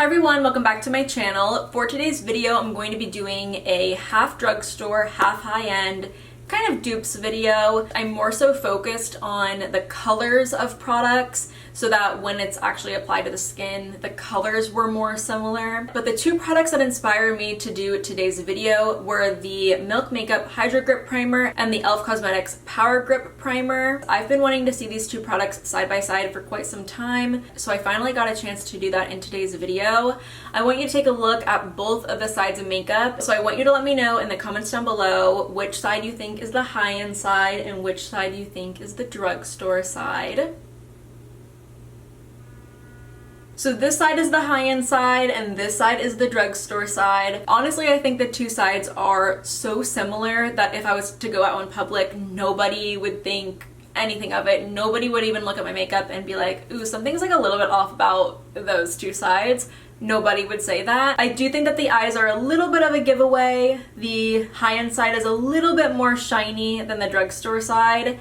Hi everyone, welcome back to my channel. For today's video, I'm going to be doing a half drugstore, half high-end kind of dupes video. I'm more so focused on the colors of products so that when it's actually applied to the skin, the colors were more similar. But the two products that inspired me to do today's video were the Milk Makeup Hydro Grip Primer and the e.l.f. Cosmetics Power Grip Primer. I've been wanting to see these two products side by side for quite some time, so I finally got a chance to do that in today's video. I want you to take a look at both of the sides of makeup, so I want you to let me know in the comments down below which side you think is the high-end side and which side you think is the drugstore side. So this side is the high-end side and this side is the drugstore side. Honestly, I think the two sides are so similar that if I was to go out in public, nobody would think anything of it. Nobody would even look at my makeup and be like, ooh, something's like a little bit off about those two sides. Nobody would say that. I do think that the eyes are a little bit of a giveaway. The high-end side is a little bit more shiny than the drugstore side,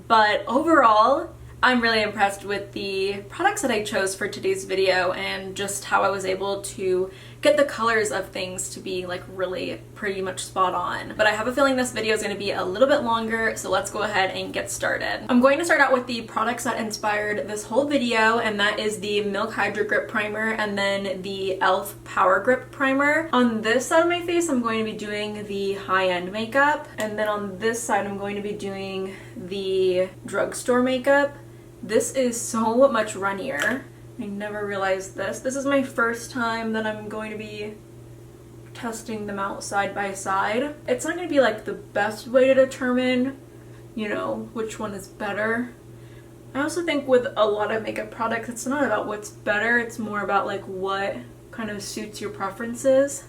but overall, I'm really impressed with the products that I chose for today's video and just how I was able to get the colors of things to be like really pretty much spot on. But I have a feeling this video is going to be a little bit longer, so let's go ahead and get started. I'm going to start out with the products that inspired this whole video, and that is the Milk Hydro Grip Primer and then the e.l.f. Power Grip Primer. On this side of my face, I'm going to be doing the high-end makeup, and then on this side, I'm going to be doing the drugstore makeup. This is so much runnier. I never realized this. This is my first time that I'm going to be testing them out side by side. It's not going to be like the best way to determine, you know, which one is better. I also think with a lot of makeup products, it's not about what's better, it's more about like what kind of suits your preferences.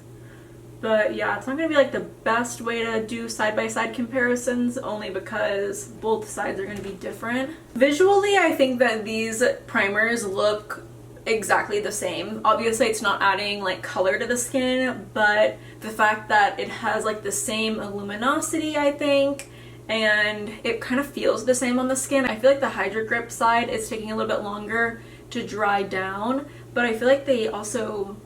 But yeah, it's not going to be like the best way to do side-by-side comparisons only because both sides are going to be different. Visually, I think that these primers look exactly the same. Obviously, it's not adding like color to the skin, but the fact that it has like the same luminosity, I think, and it kind of feels the same on the skin. I feel like the Hydro Grip side is taking a little bit longer to dry down, but I feel like they also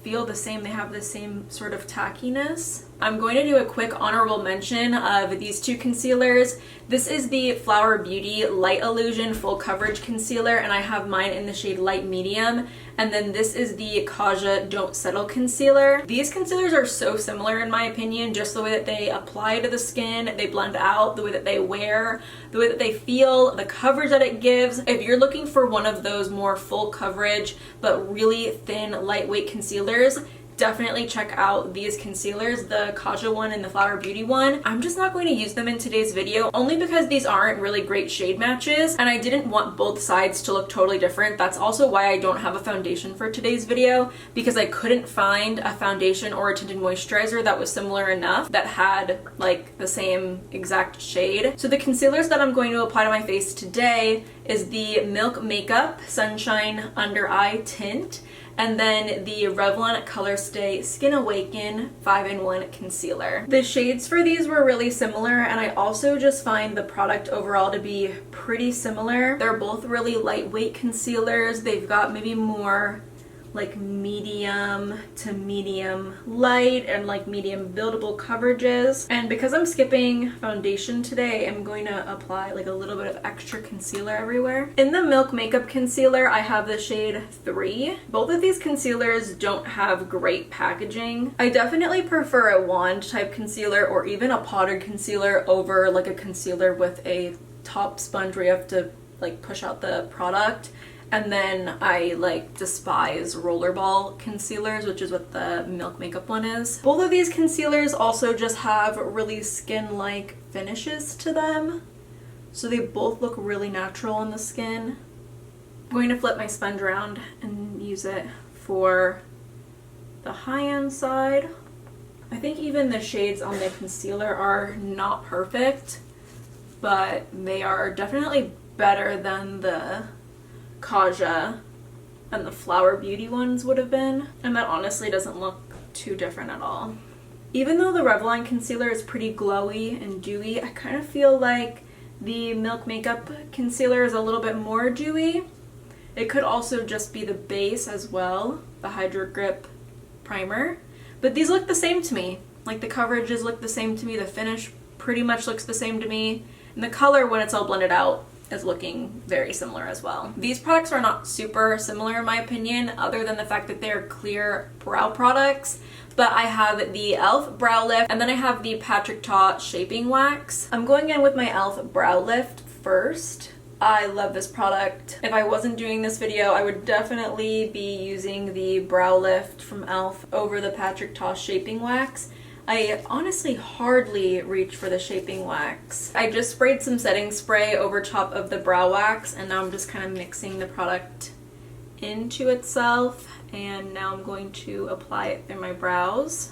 feel the same. They have the same sort of tackiness. I'm going to do a quick honorable mention of these two concealers. This is the Flower Beauty Light Illusion Full Coverage Concealer, and I have mine in the shade Light Medium. And then this is the Kaja Don't Settle Concealer. These concealers are so similar in my opinion, just the way that they apply to the skin, they blend out, the way that they wear, the way that they feel, the coverage that it gives. If you're looking for one of those more full coverage but really thin, lightweight concealers, definitely check out these concealers, the Kaja one and the Flower Beauty one. I'm just not going to use them in today's video only because these aren't really great shade matches and I didn't want both sides to look totally different. That's also why I don't have a foundation for today's video, because I couldn't find a foundation or a tinted moisturizer that was similar enough that had like the same exact shade. So the concealers that I'm going to apply to my face today is the Milk Makeup Sunshine Under Eye Tint, and then the Revlon Color Stay Skin Awaken 5-in-1 Concealer. The shades for these were really similar, and I also just find the product overall to be pretty similar. They're both really lightweight concealers. They've got maybe more like medium to medium light and like medium buildable coverages. And because I'm skipping foundation today, I'm going to apply like a little bit of extra concealer everywhere. In the Milk Makeup Concealer, I have the shade 3. Both of these concealers don't have great packaging. I definitely prefer a wand type concealer or even a powdered concealer over like a concealer with a top sponge where you have to like push out the product. And then I like despise rollerball concealers, which is what the Milk Makeup one is. Both of these concealers also just have really skin-like finishes to them. So they both look really natural on the skin. I'm going to flip my sponge around and use it for the high-end side. I think even the shades on the concealer are not perfect, but they are definitely better than the Kaja and the Flower Beauty ones would have been, and that honestly doesn't look too different at all. Even though the Revlon concealer is pretty glowy and dewy, I kind of feel like the Milk Makeup concealer is a little bit more dewy. It could also just be the base as well. the Hydro Grip primer. But these look the same to me. Like the coverages look the same to me, the finish pretty much looks the same to me, and the color when it's all blended out is looking very similar as well. These products are not super similar in my opinion, other than the fact that they're clear brow products. But I have the e.l.f. Brow Lift, and then I have the Patrick Ta Shaping Wax. I'm going in with my e.l.f. Brow Lift first. I love this product. If I wasn't doing this video, I would definitely be using the Brow Lift from e.l.f. over the Patrick Ta Shaping Wax. I honestly hardly reach for the shaping wax. I just sprayed some setting spray over top of the brow wax, and now I'm just kind of mixing the product into itself, and now I'm going to apply it through my brows.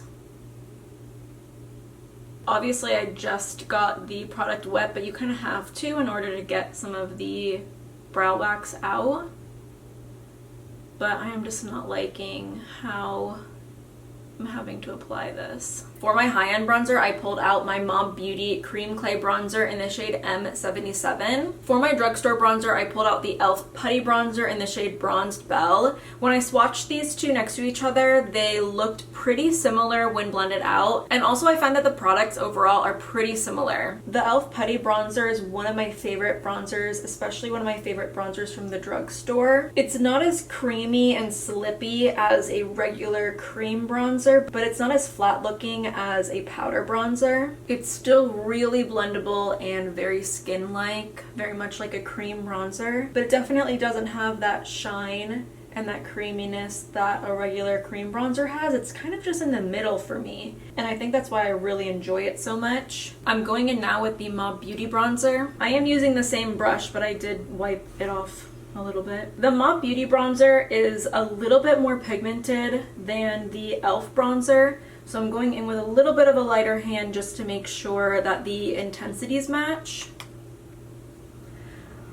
Obviously I just got the product wet, but you kind of have to in order to get some of the brow wax out. But I am just not liking how I'm having to apply this. For my high-end bronzer, I pulled out my Mom Beauty Cream Clay Bronzer in the shade M77. For my drugstore bronzer, I pulled out the e.l.f. Putty Bronzer in the shade Bronzed Belle. When I swatched these two next to each other, they looked pretty similar when blended out, and also I find that the products overall are pretty similar. The e.l.f. Putty Bronzer is one of my favorite bronzers, especially one of my favorite bronzers from the drugstore. It's not as creamy and slippy as a regular cream bronzer, but it's not as flat looking as a powder bronzer. It's still really blendable and very skin-like, very much like a cream bronzer, but it definitely doesn't have that shine and that creaminess that a regular cream bronzer has. It's kind of just in the middle for me, and I think that's why I really enjoy it so much. I'm going in now with the Mom Beauty bronzer. I am using the same brush, but I did wipe it off a little bit. The Mom Beauty bronzer is a little bit more pigmented than the e.l.f. bronzer, so I'm going in with a little bit of a lighter hand just to make sure that the intensities match.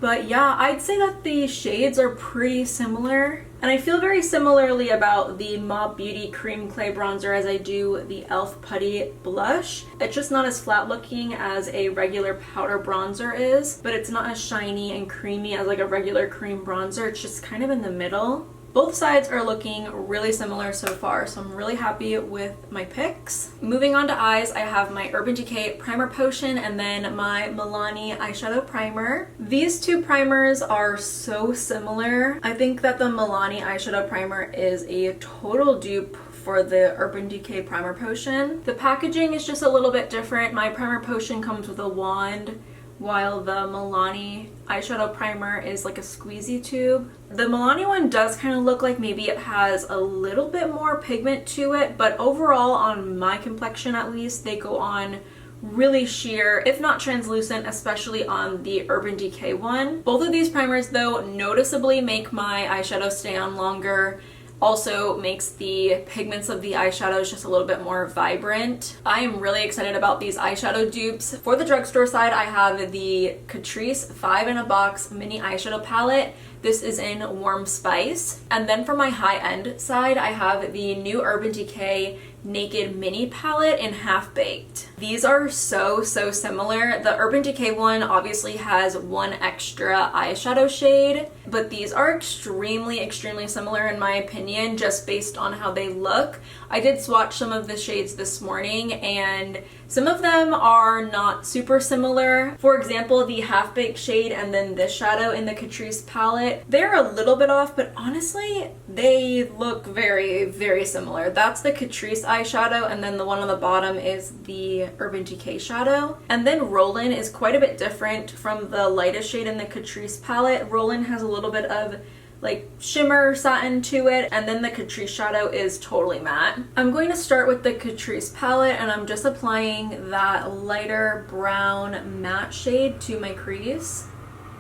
But yeah, I'd say that the shades are pretty similar, and I feel very similarly about the Mom Beauty Cream Clay Bronzer as I do the e.l.f. Putty Blush. It's just not as flat looking as a regular powder bronzer is, but it's not as shiny and creamy as like a regular cream bronzer. It's just kind of in the middle. Both sides are looking really similar so far, so I'm really happy with my picks. Moving on to eyes, I have my Urban Decay Primer Potion and then my Milani Eyeshadow Primer. These two primers are so similar. I think that the Milani Eyeshadow Primer is a total dupe for the Urban Decay Primer Potion. The packaging is just a little bit different. My Primer Potion comes with a wand, while the Milani eyeshadow primer is like a squeezy tube. The Milani one does kind of look like maybe it has a little bit more pigment to it, but overall on my complexion at least, they go on really sheer, if not translucent, especially on the Urban Decay one. Both of these primers though noticeably make my eyeshadow stay on longer. Also makes the pigments of the eyeshadows just a little bit more vibrant. I am really excited about these eyeshadow dupes. For the drugstore side, I have the Catrice 5 in a Box mini eyeshadow palette. This is in Warm Spice. And then for my high-end side, I have the new Urban Decay Naked Mini palette in Half Baked. These are so similar. The Urban Decay one obviously has one extra eyeshadow shade, but these are extremely similar in my opinion, just based on how they look. I did swatch some of the shades this morning, and some of them are not super similar. For example, the Half Baked shade and then this shadow in the Catrice palette, they're a little bit off, but honestly, they look very similar. That's the Catrice eyeshadow, and then the one on the bottom is the Urban Decay shadow. And then Rollin is quite a bit different from the lightest shade in the Catrice palette. Rollin has a little bit of like shimmer satin to it, and then the Catrice shadow is totally matte. I'm going to start with the Catrice palette, and I'm just applying that lighter brown matte shade to my crease.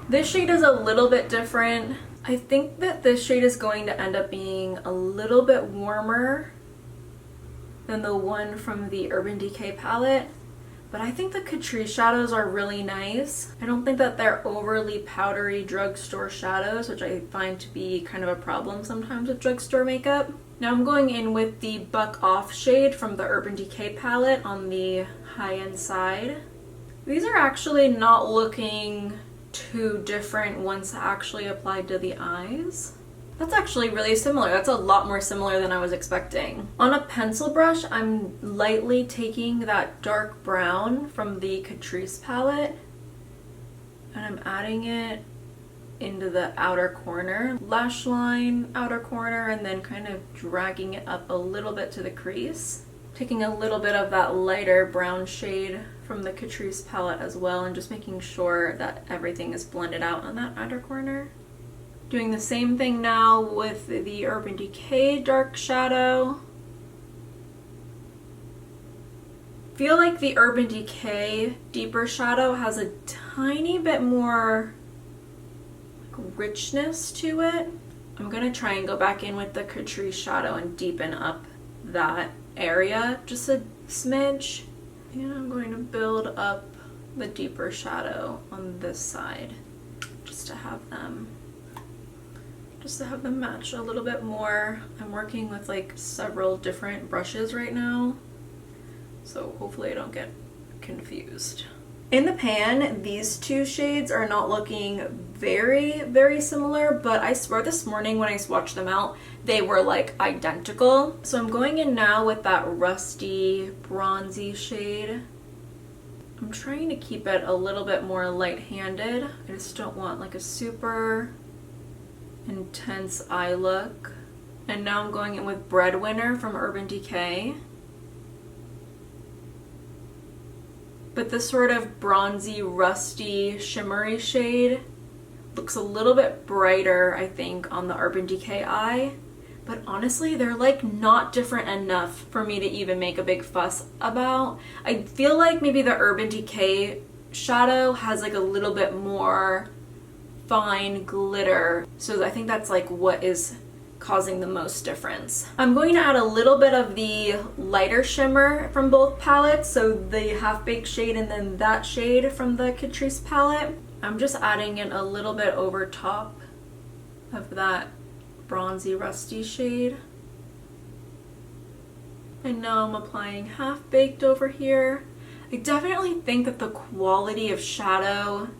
This shade is a little bit different. I think that this shade is going to end up being a little bit warmer than the one from the Urban Decay palette, but I think the Catrice shadows are really nice. I don't think that they're overly powdery drugstore shadows, which I find to be kind of a problem sometimes with drugstore makeup. Now I'm going in with the Buck Off shade from the Urban Decay palette on the high-end side. These are actually not looking too different once actually applied to the eyes. That's actually really similar. That's a lot more similar than I was expecting. On a pencil brush, I'm lightly taking that dark brown from the Catrice palette and I'm adding it into the outer corner, lash line, outer corner, and then kind of dragging it up a little bit to the crease. Taking a little bit of that lighter brown shade from the Catrice palette as well and just making sure that everything is blended out on that outer corner. Doing the same thing now with the Urban Decay dark shadow. Feel like the Urban Decay deeper shadow has a tiny bit more richness to it. I'm gonna try and go back in with the Catrice shadow and deepen up that area just a smidge. And I'm going to build up the deeper shadow on this side just to have them match a little bit more. I'm working with like several different brushes right now, so hopefully I don't get confused. In the pan, these two shades are not looking very similar, but I swear this morning when I swatched them out, they were like identical. So I'm going in now with that rusty, bronzy shade. I'm trying to keep it a little bit more light-handed. I just don't want like a super intense eye look. And now I'm going in with Breadwinner from Urban Decay. But this sort of bronzy, rusty, shimmery shade looks a little bit brighter, I think, on the Urban Decay eye. But honestly, they're like not different enough for me to even make a big fuss about. I feel like maybe the Urban Decay shadow has like a little bit more fine glitter. So I think that's like what is causing the most difference. I'm going to add a little bit of the lighter shimmer from both palettes, so the Half-Baked shade and then that shade from the Catrice palette. I'm just adding it a little bit over top of that bronzy rusty shade. And now I'm applying Half-Baked over here. I definitely think that the quality of shadow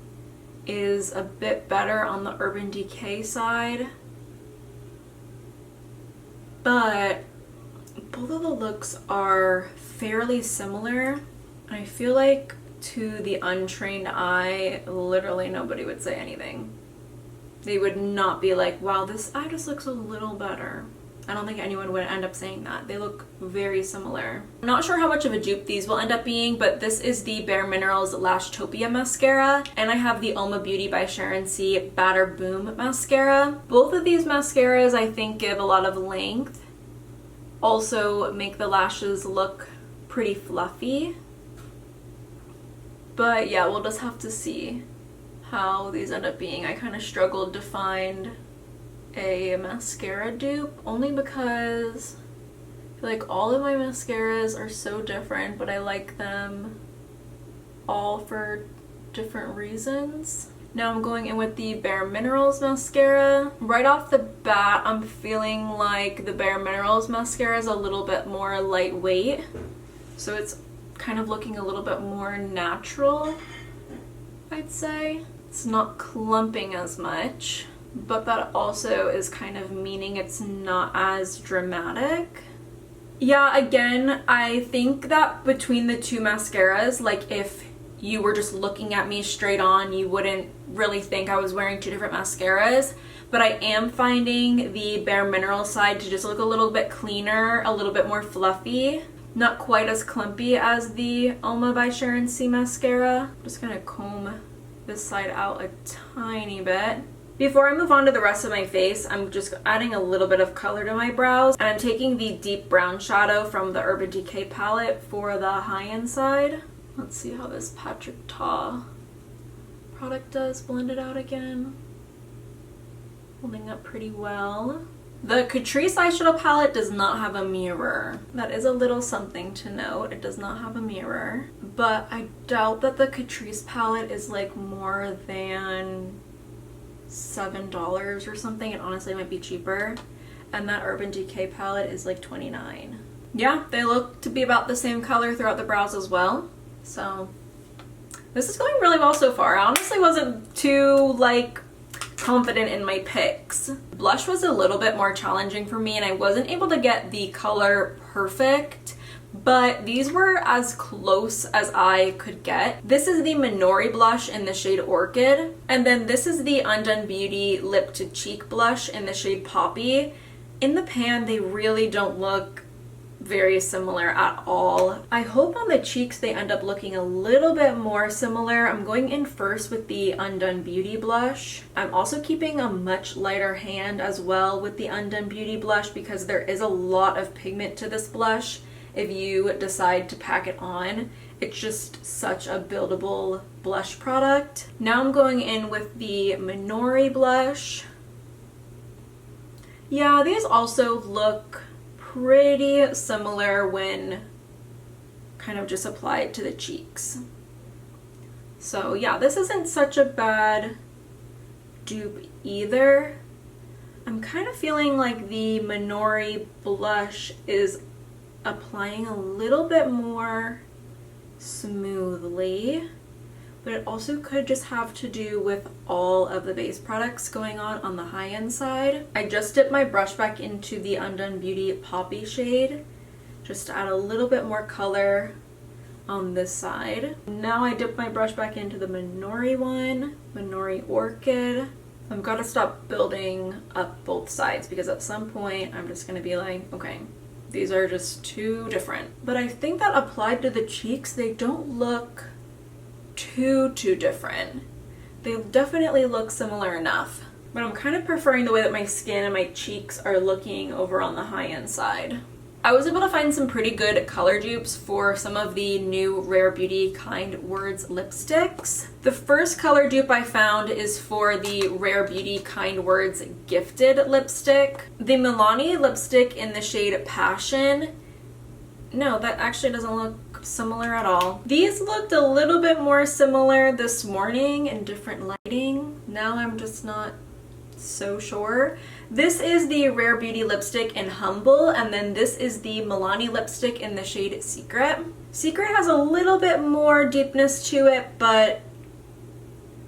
is a bit better on the Urban Decay side, but both of the looks are fairly similar. I feel like to the untrained eye, literally nobody would say anything. They would not be like, wow, this eye just looks a little better. I don't think anyone would end up saying that. They look very similar. I'm not sure how much of a dupe these will end up being, but this is the Bare Minerals Lashtopia mascara, and I have the Oma Beauty by Sharon C Batter Boom mascara. Both of these mascaras I think give a lot of length, also make the lashes look pretty fluffy. But yeah, we'll just have to see how these end up being. I kind of struggled to find a mascara dupe only because I feel like all of my mascaras are so different, but I like them all for different reasons. Now I'm going in with the Bare Minerals mascara. Right off the bat, I'm feeling like the Bare Minerals mascara is a little bit more lightweight, so it's kind of looking a little bit more natural, I'd say. It's not clumping as much, but that also is kind of meaning it's not as dramatic. Yeah, again, I think that between the two mascaras, like if you were just looking at me straight on, you wouldn't really think I was wearing two different mascaras, but I am finding the Bare Minerals side to just look a little bit cleaner, a little bit more fluffy, not quite as clumpy as the Oma by Sharon C mascara. I'm just gonna comb this side out a tiny bit. Before I move on to the rest of my face, I'm just adding a little bit of color to my brows, and I'm taking the deep brown shadow from the Urban Decay palette for the high-end side. Let's see how this Patrick Ta product does. Blend it out again. Holding up pretty well. The Catrice eyeshadow palette does not have a mirror. That is a little something to note. It does not have a mirror, but I doubt that the Catrice palette is like more than $7 or something. It honestly might be cheaper. And that Urban Decay palette is like $29. Yeah, they look to be about the same color throughout the brows as well. So this is going really well so far. I honestly wasn't too like confident in my picks. Blush was a little bit more challenging for me and I wasn't able to get the color perfect, but these were as close as I could get. This is the Minori blush in the shade Orchid, and then this is the Undone Beauty Lip to Cheek blush in the shade Poppy. In the pan, they really don't look very similar at all. I hope on the cheeks they end up looking a little bit more similar. I'm going in first with the Undone Beauty blush. I'm also keeping a much lighter hand as well with the Undone Beauty blush because there is a lot of pigment to this blush if you decide to pack it on. It's just such a buildable blush product. Now I'm going in with the Minori blush. Yeah, these also look pretty similar when kind of just applied to the cheeks. So yeah, this isn't such a bad dupe either. I'm kind of feeling like the Minori blush is applying a little bit more smoothly, but it also could just have to do with all of the base products going on the high-end side. I just dipped my brush back into the Undone Beauty Poppy shade, just to add a little bit more color on this side. Now I dipped my brush back into the Minori one, Minori Orchid. I've got to stop building up both sides because at some point I'm just going to be like, okay, these are just too different. But I think that applied to the cheeks, they don't look too different. They definitely look similar enough, but I'm kind of preferring the way that my skin and my cheeks are looking over on the high-end side. I was able to find some pretty good color dupes for some of the new Rare Beauty Kind Words lipsticks. The first color dupe I found is for the Rare Beauty Kind Words Gifted lipstick. The Milani lipstick in the shade Passion. No, that actually doesn't look similar at all. These looked a little bit more similar this morning in different lighting. Now I'm just not so sure. This is the Rare Beauty lipstick in Humble, and then this is the Milani lipstick in the shade Secret. Secret has a little bit more deepness to it, but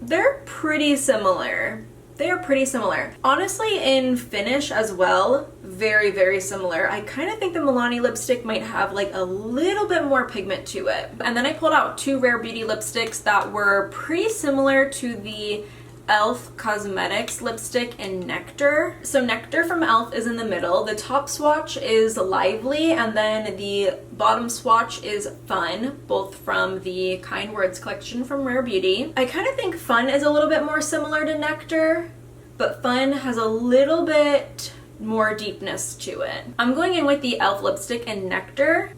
they're pretty similar. They are pretty similar. Honestly, in finish as well, very similar. I kind of think the Milani lipstick might have like a little bit more pigment to it. And then I pulled out two Rare Beauty lipsticks that were pretty similar to the e.l.f. Cosmetics lipstick in Nectar. So Nectar from e.l.f. is in the middle. The top swatch is Lively, and then the bottom swatch is Fun, both from the Kind Words collection from Rare Beauty. I kind of think Fun is a little bit more similar to Nectar, but Fun has a little bit more deepness to it. I'm going in with the e.l.f. lipstick in Nectar.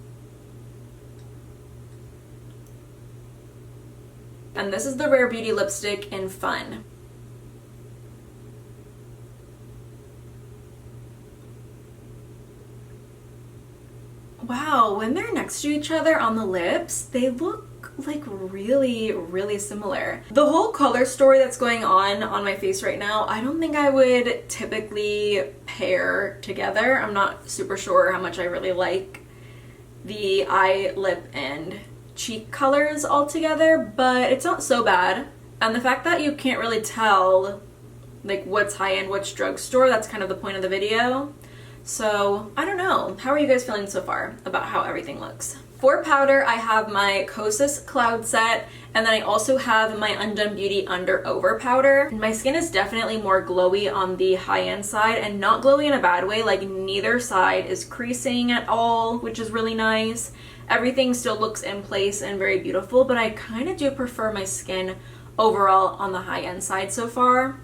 And this is the Rare Beauty lipstick in Fun. Wow, when they're next to each other on the lips, they look like really similar. The whole color story that's going on my face right now, I don't think I would typically pair together. I'm not super sure how much I really like the eye, lip, and cheek colors all together, but it's not so bad. And the fact that you can't really tell like what's high-end, what's drugstore, that's kind of the point of the video. So I don't know. How are you guys feeling so far about how everything looks? For powder, I have my Kosas Cloud Set, and then I also have my Undone Beauty Under Over powder. My skin is definitely more glowy on the high-end side, and not glowy in a bad way. Like neither side is creasing at all, which is really nice. Everything still looks in place and very beautiful, but I kind of do prefer my skin overall on the high-end side so far.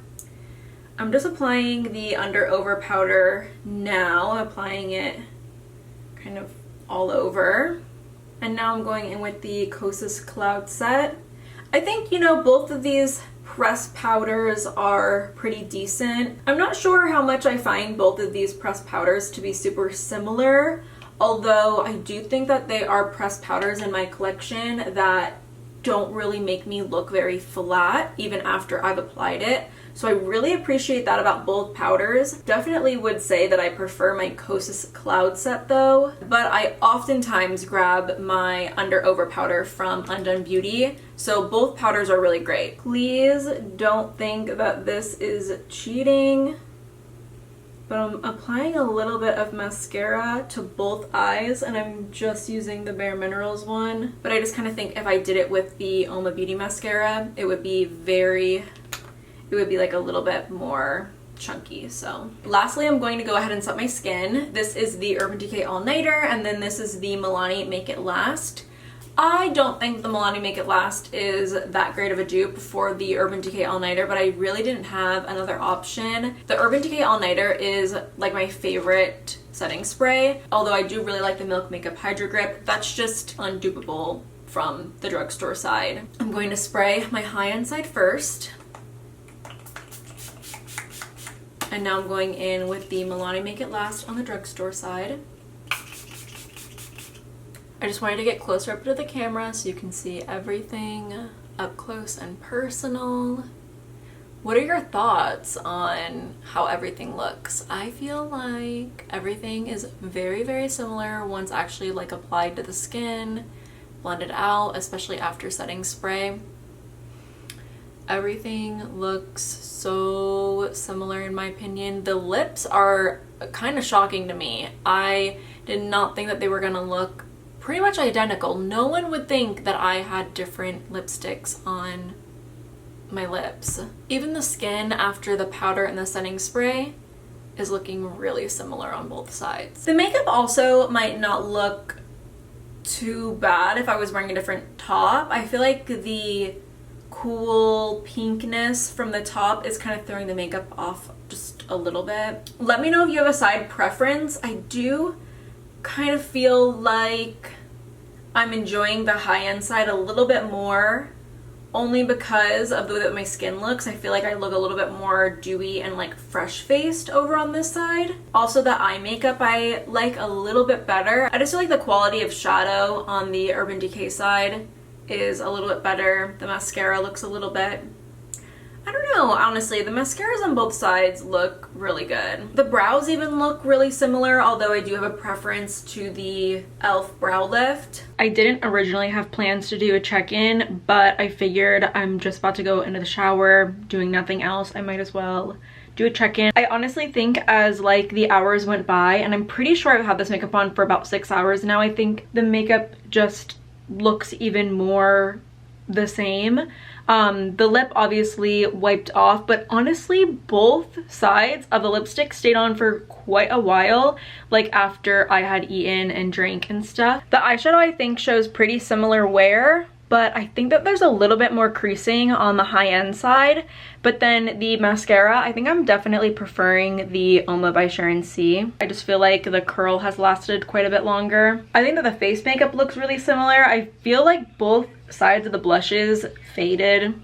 I'm just applying the Under Over powder now, applying it kind of all over. And now I'm going in with the Kosas Cloud Set. I think, you know, both of these pressed powders are pretty decent. I'm not sure how much I find both of these pressed powders to be super similar, although I do think that they are pressed powders in my collection that don't really make me look very flat even after I've applied it. So I really appreciate that about both powders. Definitely would say that I prefer my Kosas Cloud Set though, but I oftentimes grab my Under Over powder from Undone Beauty So both powders are really great. Please don't think that this is cheating, but I'm applying a little bit of mascara to both eyes, and I'm just using the Bare Minerals one. But I just kind of think if I did it with the Oma Beauty mascara, it would be like a little bit more chunky. So lastly, I'm going to go ahead and set my skin. This is the Urban Decay All Nighter, and then this is the Milani Make It Last. I don't think the Milani Make It Last is that great of a dupe for the Urban Decay All Nighter, but I really didn't have another option. The Urban Decay All Nighter is like my favorite setting spray, although I do really like the Milk Makeup Hydro Grip. That's just undupable from the drugstore side. I'm going to spray my high-end side first. And now I'm going in with the Milani Make It Last on the drugstore side. I just wanted to get closer up to the camera so you can see everything up close and personal. What are your thoughts on how everything looks? I feel like everything is very, very similar once actually like applied to the skin, blended out, especially after setting spray. Everything looks so similar in my opinion. The lips are kind of shocking to me. I did not think that they were gonna look pretty much identical. No one would think that I had different lipsticks on my lips. Even the skin after the powder and the setting spray is looking really similar on both sides. The makeup also might not look too bad if I was wearing a different top. I feel like the cool pinkness from the top is kind of throwing the makeup off just a little bit. Let me know if you have a side preference. I do kind of feel like I'm enjoying the high-end side a little bit more, only because of the way that my skin looks. I feel like I look a little bit more dewy and like fresh-faced over on this side. Also, the eye makeup I like a little bit better. I just feel like the quality of shadow on the Urban Decay side is a little bit better. The mascara looks a little bit, I don't know, honestly, the mascaras on both sides look really good. The brows even look really similar, although I do have a preference to the e.l.f. brow lift. I didn't originally have plans to do a check-in, but I figured I'm just about to go into the shower, doing nothing else, I might as well do a check-in. I honestly think as like the hours went by, and I'm pretty sure I've had this makeup on for about 6 hours now, I think the makeup just looks even more the same. The lip obviously wiped off, but honestly both sides of the lipstick stayed on for quite a while, like after I had eaten and drank and stuff. The eyeshadow I think shows pretty similar wear, but I think that there's a little bit more creasing on the high-end side. But then the mascara, I think I'm definitely preferring the Oma by Sharon C. I just feel like the curl has lasted quite a bit longer. I think that the face makeup looks really similar. I feel like both sides of the blushes faded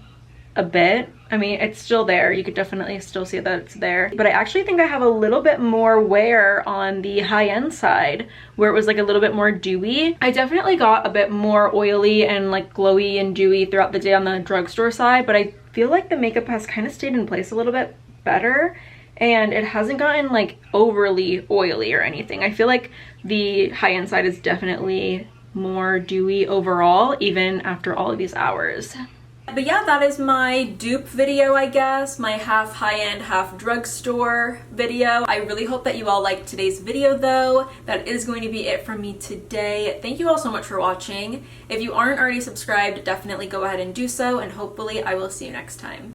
a bit. I mean, it's still there. You could definitely still see that it's there. But I actually think I have a little bit more wear on the high-end side, where it was like a little bit more dewy. I definitely got a bit more oily and like glowy and dewy throughout the day on the drugstore side, but I feel like the makeup has kind of stayed in place a little bit better, and it hasn't gotten like overly oily or anything. I feel like the high-end side is definitely more dewy overall, even after all of these hours. But yeah, that is my dupe video, I guess. My half high-end, half drugstore video. I really hope that you all liked today's video though. That is going to be it from me today. Thank you all so much for watching. If you aren't already subscribed, definitely go ahead and do so, and hopefully I will see you next time.